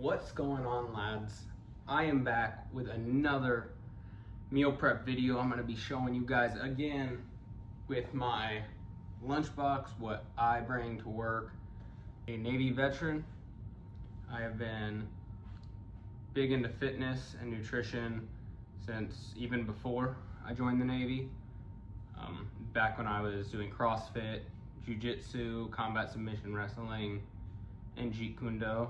What's going on, lads? I am back with another meal prep video. I'm going to be showing you guys again with my lunchbox, what I bring to work. A Navy veteran, I have been big into fitness and nutrition since even before I joined the Navy. Back when I was doing CrossFit, Jiu-Jitsu, combat submission wrestling, and Jeet Kune Do.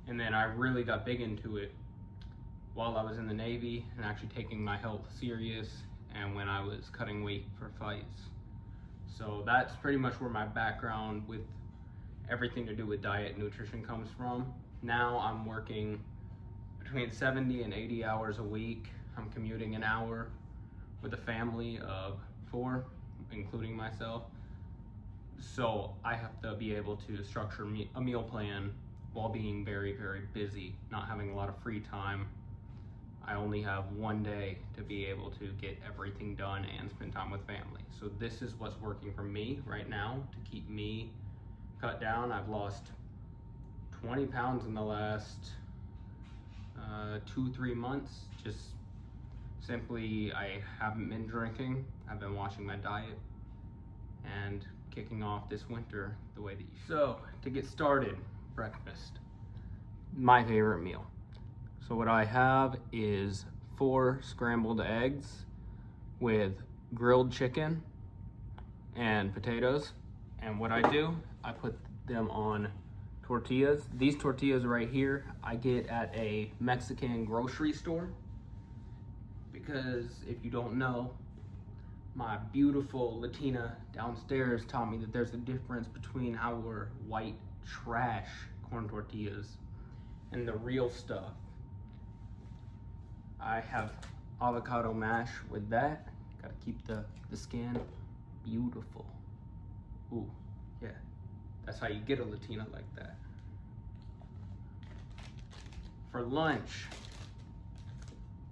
And then I really got big into it while I was in the Navy and actually taking my health serious and when I was cutting weight for fights. So that's pretty much where my background with everything to do with diet and nutrition comes from. Now I'm working between 70 and 80 hours a week. I'm commuting an hour with a family of 4, including myself. So I have to be able to structure a meal plan while being very, very busy, not having a lot of free time. I only have one day to be able to get everything done and spend time with family. So this is what's working for me right now to keep me cut down. I've lost 20 pounds in the last 2-3 months. Just simply, I haven't been drinking. I've been watching my diet and kicking off this winter the way that you should. So to get started, breakfast, my favorite meal. So what I have is 4 scrambled eggs with grilled chicken and potatoes. And what I do, I put them on tortillas. These tortillas right here, I get at a Mexican grocery store. Because if you don't know, my beautiful Latina downstairs taught me that there's a difference between our white trash corn tortillas and the real stuff. I have avocado mash with that. Gotta keep the skin beautiful. Ooh, yeah, that's how you get a Latina like that. For lunch,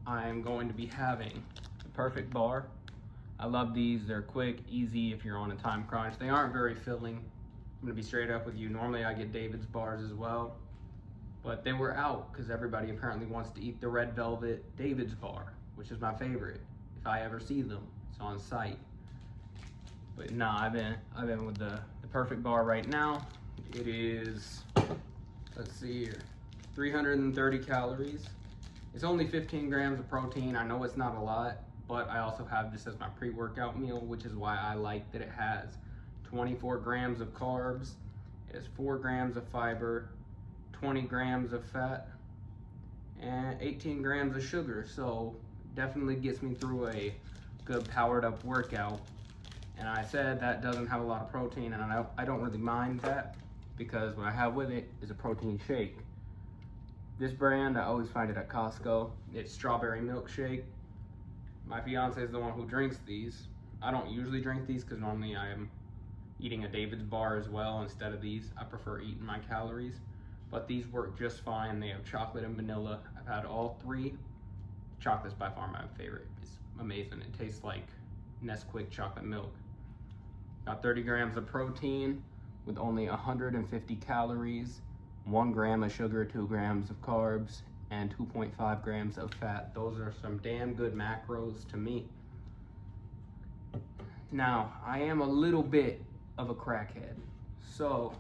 I'm going to be having the Perfect Bar. I love these. They're quick, easy if you're on a time crunch. They aren't very filling. I'm gonna be straight up with you. Normally I get David's bars as well, but they were out because everybody apparently wants to eat the red velvet David's bar, which is my favorite. If I ever see them, it's on site. But nah, I've been with the Perfect Bar right now. It is, let's see here, 330 calories. It's only 15 grams of protein. I know it's not a lot, but I also have this as my pre-workout meal, which is why I like that it has 24 grams of carbs, it has 4 grams of fiber, 20 grams of fat, and 18 grams of sugar. So definitely gets me through a good powered up workout. And I said that doesn't have a lot of protein, and I don't really mind that because what I have with it is a protein shake. This brand, I always find it at Costco. It's strawberry milkshake. My fiance is the one who drinks these. I don't usually drink these because normally I am eating a David's bar as well instead of these. I prefer eating my calories, but these work just fine. They have chocolate and vanilla. I've had all 3. Chocolate's by far my favorite. It's amazing. It tastes like Nesquik chocolate milk. Got 30 grams of protein with only 150 calories, 1 gram of sugar, 2 grams of carbs, and 2.5 grams of fat. Those are some damn good macros to me. Now, I am a little bit of a crackhead, so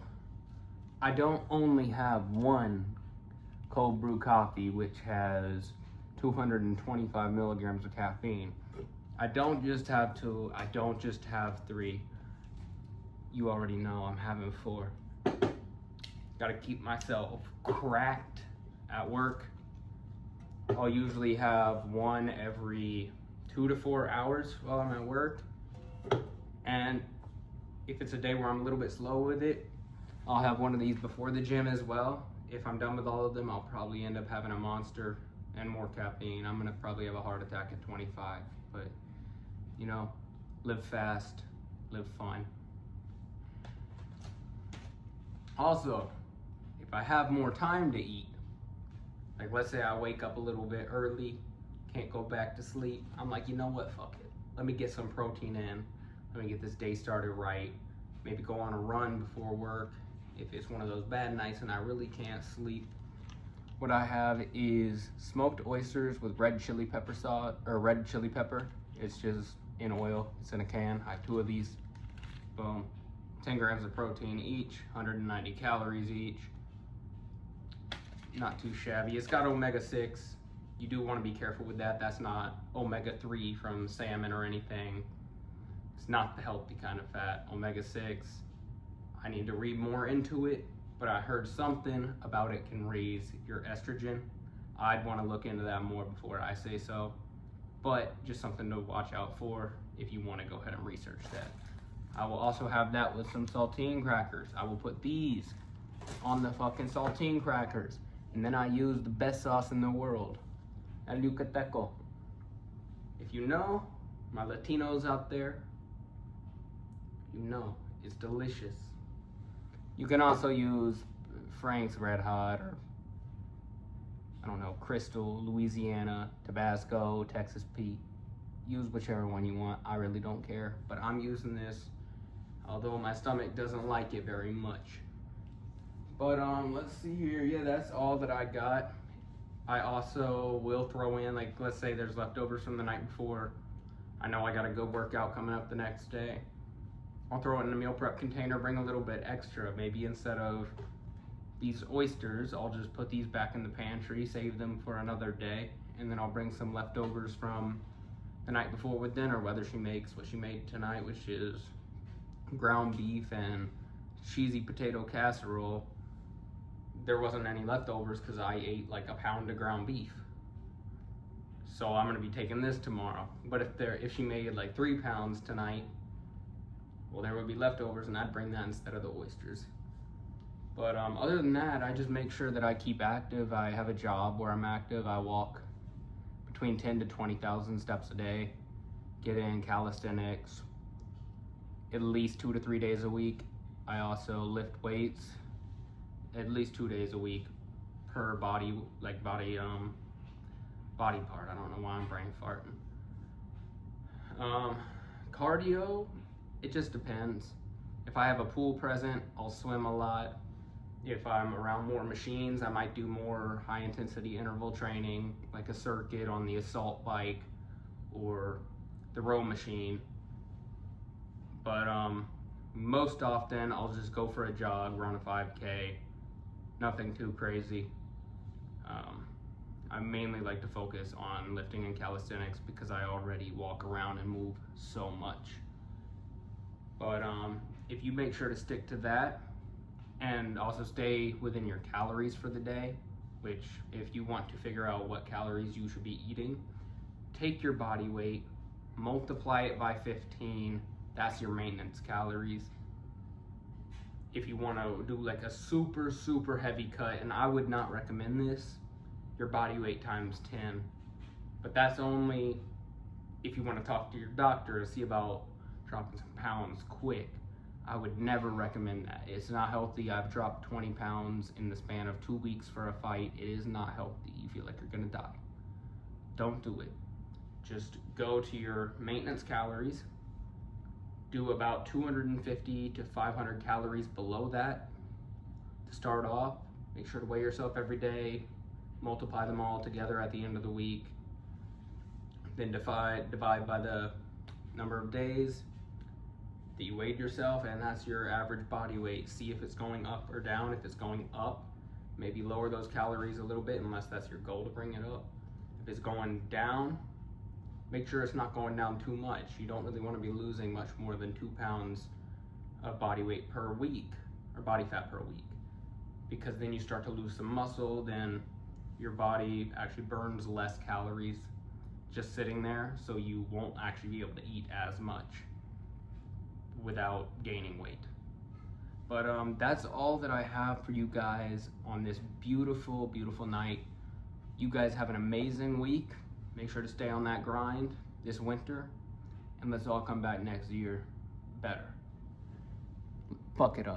I don't only have one cold brew coffee which has 225 milligrams of caffeine. I don't just have 2, I don't just have 3. You already know I'm having 4. Gotta keep myself cracked at work. I'll usually have 1 every 2 to 4 hours while I'm at work. And if it's a day where I'm a little bit slow with it, I'll have one of these before the gym as well. If I'm done with all of them, I'll probably end up having a Monster and more caffeine. I'm gonna probably have a heart attack at 25, but you know, live fast, live fun. Also, if I have more time to eat, like let's say I wake up a little bit early, can't go back to sleep, I'm like, you know what, fuck it. Let me get some protein in. Let me get this day started right. Maybe go on a run before work. If it's one of those bad nights and I really can't sleep, What I have is smoked oysters with red chili pepper sauce, or red chili pepper. It's just in oil, it's in a can. I have 2 of these, boom. 10 grams of protein each, 190 calories each. Not too shabby. It's got omega-6. You do want to be careful with that. That's not omega-3 from salmon or anything. It's not the healthy kind of fat. Omega-6, I need to read more into it, but I heard something about it can raise your estrogen. I'd want to look into that more before I say so, but just something to watch out for if you want to go ahead and research that. I will also have that with some saltine crackers. I will put these on the fucking saltine crackers, and then I use the best sauce in the world, El Yucateco. If you know, my Latinos out there, you know, it's delicious. You can also use Frank's Red Hot, or I don't know, Crystal, Louisiana, Tabasco, Texas Pete. Use whichever one you want. I really don't care, but I'm using this, although my stomach doesn't like it very much. But let's see here. Yeah, that's all that I got. I also will throw in, like, let's say there's leftovers from the night before. I know I got a good workout coming up the next day. I'll throw it in a meal prep container, bring a little bit extra. Maybe instead of these oysters, I'll just put these back in the pantry, save them for another day, and then I'll bring some leftovers from the night before with dinner, whether she makes what she made tonight, which is ground beef and cheesy potato casserole. There wasn't any leftovers because I ate like a pound of ground beef. So I'm gonna be taking this tomorrow. But if she made like 3 pounds tonight, well, there would be leftovers, and I'd bring that instead of the oysters. But other than that, I just make sure that I keep active. I have a job where I'm active. I walk between 10 to 20,000 steps a day, get in calisthenics at least 2 to 3 days a week. I also lift weights at least 2 days a week per body part. I don't know why I'm brain farting. Cardio, it just depends. If I have a pool present, I'll swim a lot. If I'm around more machines, I might do more high intensity interval training, like a circuit on the assault bike or the row machine. But most often I'll just go for a jog, run a 5K, nothing too crazy. I mainly like to focus on lifting and calisthenics because I already walk around and move so much. But if you make sure to stick to that and also stay within your calories for the day, which if you want to figure out what calories you should be eating, take your body weight, multiply it by 15, that's your maintenance calories. If you want to do like a super heavy cut, and I would not recommend this, your body weight times 10. But that's only if you want to talk to your doctor to see about dropping some pounds quick. I would never recommend that. It's not healthy. I've dropped 20 pounds in the span of 2 weeks for a fight. It is not healthy. You feel like you're gonna die. Don't do it. Just go to your maintenance calories. Do about 250 to 500 calories below that to start off. Make sure to weigh yourself every day. Multiply them all together at the end of the week. Then divide by the number of days that you weighed yourself, and that's your average body weight. See if it's going up or down. If it's going up, maybe lower those calories a little bit, unless that's your goal to bring it up. If it's going down, make sure it's not going down too much. You don't really want to be losing much more than 2 pounds of body weight per week, or body fat per week, because then you start to lose some muscle, then your body actually burns less calories just sitting there, so you won't actually be able to eat as much without gaining weight. But that's all that I have for you guys on this beautiful night. You guys have an amazing week. Make sure to stay on that grind this winter, and let's all come back next year better. Fuck it up.